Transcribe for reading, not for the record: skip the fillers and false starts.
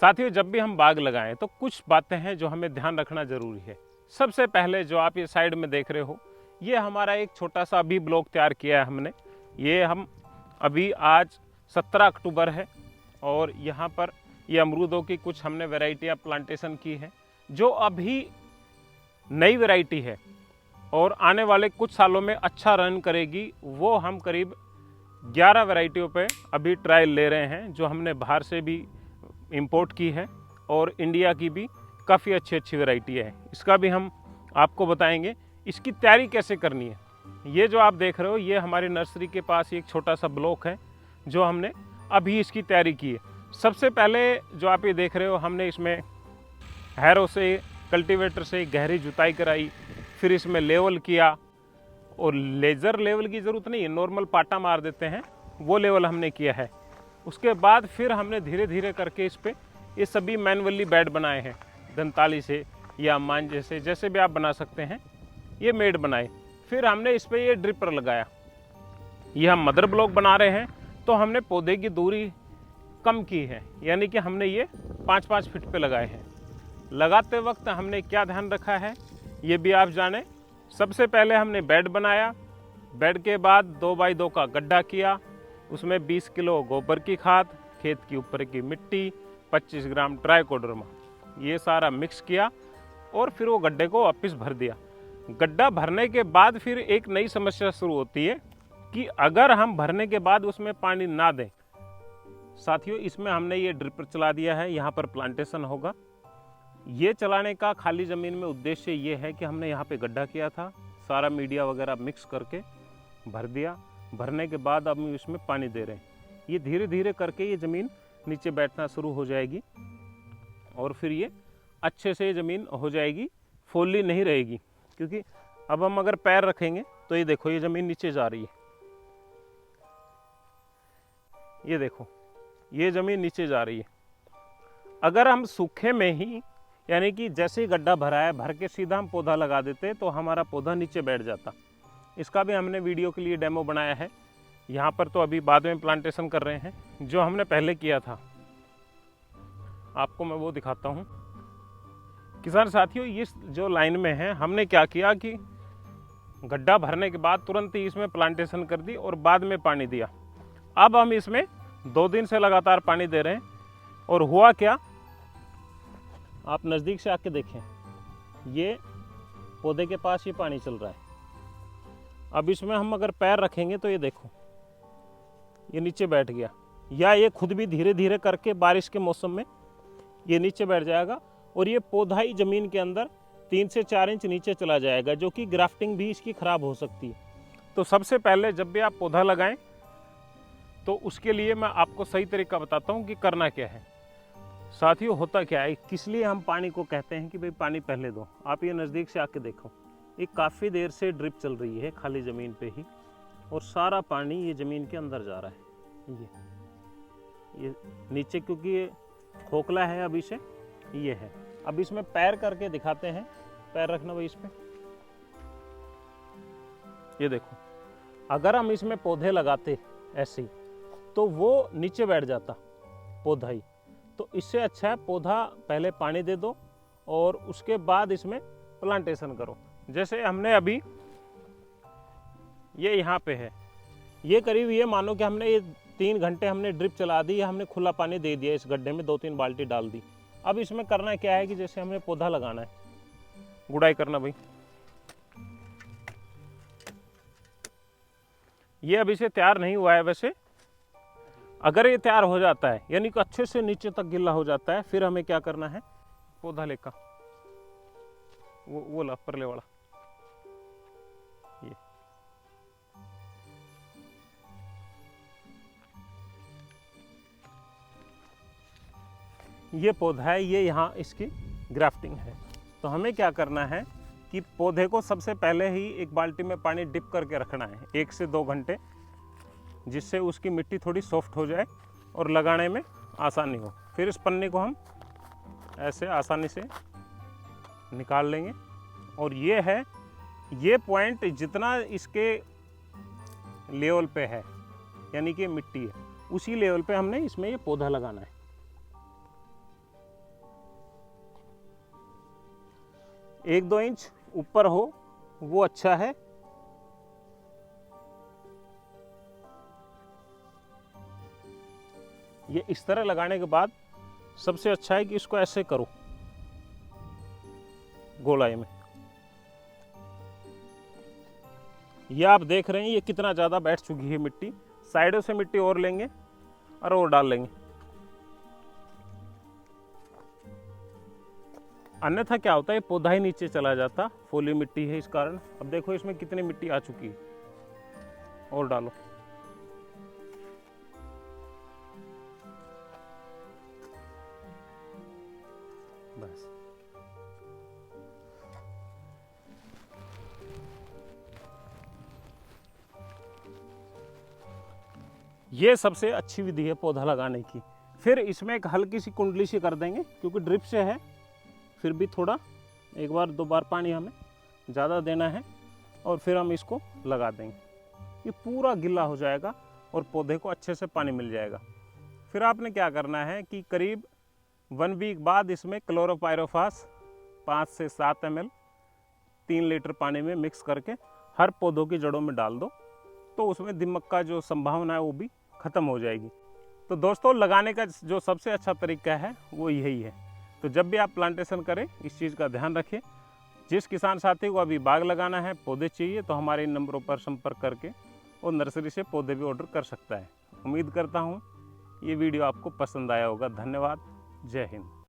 साथियों, जब भी हम बाग लगाएं तो कुछ बातें हैं जो हमें ध्यान रखना ज़रूरी है। सबसे पहले जो आप ये साइड में देख रहे हो, ये हमारा एक छोटा सा अभी ब्लॉक तैयार किया है हमने। ये हम अभी आज 17 अक्टूबर है और यहाँ पर ये अमरूदों की कुछ हमने वैरायटियाँ प्लांटेशन की है जो अभी नई वैरायटी है और आने वाले कुछ सालों में अच्छा रन करेगी। वो हम करीब 11 वैरायटियों पे अभी ट्रायल ले रहे हैं जो हमने बाहर से भी इंपोर्ट की है और इंडिया की भी काफ़ी अच्छी अच्छी वैरायटी है। इसका भी हम आपको बताएंगे इसकी तैयारी कैसे करनी है। ये जो आप देख रहे हो, ये हमारी नर्सरी के पास एक छोटा सा ब्लॉक है जो हमने अभी इसकी तैयारी की है। सबसे पहले जो आप ये देख रहे हो, हमने इसमें हैरो से, कल्टीवेटर से गहरी जुताई कराई, फिर इसमें लेवल किया। और लेज़र लेवल की ज़रूरत नहीं है, नॉर्मल पाटा मार देते हैं, वो लेवल हमने किया है। उसके बाद फिर हमने धीरे धीरे करके इस पर ये सभी मैनुअली बेड बनाए हैं, दंताली से या मांझे से, जैसे भी आप बना सकते हैं, ये मेड बनाए। फिर हमने इस पर ये ड्रिपर लगाया। ये हम मदर ब्लॉक बना रहे हैं तो हमने पौधे की दूरी कम की है, यानी कि हमने ये 5-5 फीट पे लगाए हैं। लगाते वक्त हमने क्या ध्यान रखा है ये भी आप जानें। सबसे पहले हमने बेड बनाया, बेड के बाद 2x2 का गड्ढा किया, उसमें 20 किलो गोबर की खाद, खेत की ऊपर की मिट्टी, 25 ग्राम ट्राइकोडर्मा, ये सारा मिक्स किया और फिर वो गड्ढे को वापस भर दिया। गड्ढा भरने के बाद फिर एक नई समस्या शुरू होती है कि अगर हम भरने के बाद उसमें पानी ना दें। साथियों, इसमें हमने ये ड्रिपर चला दिया है, यहाँ पर प्लांटेशन होगा। ये चलाने का खाली ज़मीन में उद्देश्य ये है कि हमने यहाँ पे गड्ढा किया था, सारा मीडिया वगैरह मिक्स करके भर दिया। भरने के बाद अब हम इसमें पानी दे रहे हैं। ये धीरे धीरे करके ये ज़मीन नीचे बैठना शुरू हो जाएगी और फिर ये अच्छे से ज़मीन हो जाएगी, फोली नहीं रहेगी। क्योंकि अब हम अगर पैर रखेंगे तो ये देखो, ये ज़मीन नीचे जा रही है, ये देखो, ये ज़मीन नीचे जा रही है। अगर हम सूखे में ही, यानी कि जैसे ही गड्ढा भरा है, भर के सीधा हम पौधा लगा देते तो हमारा पौधा नीचे बैठ जाता। इसका भी हमने वीडियो के लिए डेमो बनाया है। यहाँ पर तो अभी बाद में प्लांटेशन कर रहे हैं। जो हमने पहले किया था आपको मैं वो दिखाता हूँ। किसान साथियों, इस जो लाइन में है, हमने क्या किया कि गड्ढा भरने के बाद तुरंत ही इसमें प्लांटेशन कर दी और बाद में पानी दिया। अब हम इसमें 2 दिन से लगातार पानी दे रहे हैं और हुआ क्या, आप नज़दीक से आके देखें, ये पौधे के पास ही पानी चल रहा है। अब इसमें हम अगर पैर रखेंगे तो ये देखो, ये नीचे बैठ गया, या ये खुद भी धीरे धीरे करके बारिश के मौसम में ये नीचे बैठ जाएगा और ये पौधा ही ज़मीन के अंदर 3 से 4 इंच नीचे चला जाएगा, जो कि ग्राफ्टिंग भी इसकी ख़राब हो सकती है। तो सबसे पहले जब भी आप पौधा लगाएं तो उसके लिए मैं आपको सही तरीका बताता हूँ कि करना क्या है। साथियों, होता क्या है, किस लिए हम पानी को कहते हैं कि भाई पानी पहले दो। आप ये नज़दीक से आके देखो, ये काफ़ी देर से ड्रिप चल रही है खाली ज़मीन पे ही और सारा पानी ये ज़मीन के अंदर जा रहा है। ये नीचे, क्योंकि ये खोखला है अभी से, ये है। अब इसमें पैर करके दिखाते हैं, पैर रखना भाई इस पर। ये देखो, अगर हम इसमें पौधे लगाते ऐसे ही तो वो नीचे बैठ जाता पौधा ही। तो इससे अच्छा है पौधा पहले पानी दे दो और उसके बाद इसमें प्लांटेशन करो। जैसे हमने अभी ये यहाँ पे है, ये करीब, ये मानो कि हमने ये 3 घंटे हमने ड्रिप चला दी, या हमने खुला पानी दे दिया, इस गड्ढे में 2-3 बाल्टी डाल दी। अब इसमें करना क्या है कि जैसे हमने पौधा लगाना है, गुड़ाई करना भाई। ये अभी से तैयार नहीं हुआ है वैसे। अगर ये तैयार हो जाता है, यानी कि अच्छे से नीचे तक गिल्ला हो जाता है, फिर हमें क्या करना है, पौधा लेकर वो ला परले वाला, ये पौधा है, ये यहाँ इसकी ग्राफ्टिंग है। तो हमें क्या करना है कि पौधे को सबसे पहले ही एक बाल्टी में पानी डिप करके रखना है 1 से 2 घंटे, जिससे उसकी मिट्टी थोड़ी सॉफ्ट हो जाए और लगाने में आसानी हो। फिर इस पन्नी को हम ऐसे आसानी से निकाल लेंगे और ये है, ये पॉइंट जितना इसके लेवल पे है, यानी कि मिट्टी है, उसी लेवल पे हमने इसमें ये पौधा लगाना है। 1-2 इंच ऊपर हो वो अच्छा है। ये इस तरह लगाने के बाद सबसे अच्छा है कि इसको ऐसे करो गोलाई में। ये आप देख रहे हैं ये कितना ज़्यादा बैठ चुकी है मिट्टी। साइडों से मिट्टी और लेंगे और डाल लेंगे, अन्यथा क्या होता है पौधा ही नीचे चला जाता, फोली मिट्टी है इस कारण। अब देखो इसमें कितनी मिट्टी आ चुकी है, और डालो। बस ये सबसे अच्छी विधि है पौधा लगाने की। फिर इसमें एक हल्की सी कुंडली सी कर देंगे, क्योंकि ड्रिप से है, फिर भी थोड़ा 1 बार 2 बार पानी हमें ज़्यादा देना है, और फिर हम इसको लगा देंगे। ये पूरा गिला हो जाएगा और पौधे को अच्छे से पानी मिल जाएगा। फिर आपने क्या करना है कि करीब 1 वीक बाद इसमें क्लोरोपाइरोफास 5 से 7 ml 3 लीटर पानी में मिक्स करके हर पौधों की जड़ों में डाल दो, तो उसमें दीमक का जो संभावना है वो भी ख़त्म हो जाएगी। तो दोस्तों लगाने का जो सबसे अच्छा तरीका है वो यही है। तो जब भी आप प्लांटेशन करें इस चीज़ का ध्यान रखें। जिस किसान साथी को अभी बाग लगाना है, पौधे चाहिए, तो हमारे इन नंबरों पर संपर्क करके वो नर्सरी से पौधे भी ऑर्डर कर सकता है। उम्मीद करता हूँ ये वीडियो आपको पसंद आया होगा। धन्यवाद। जय हिंद।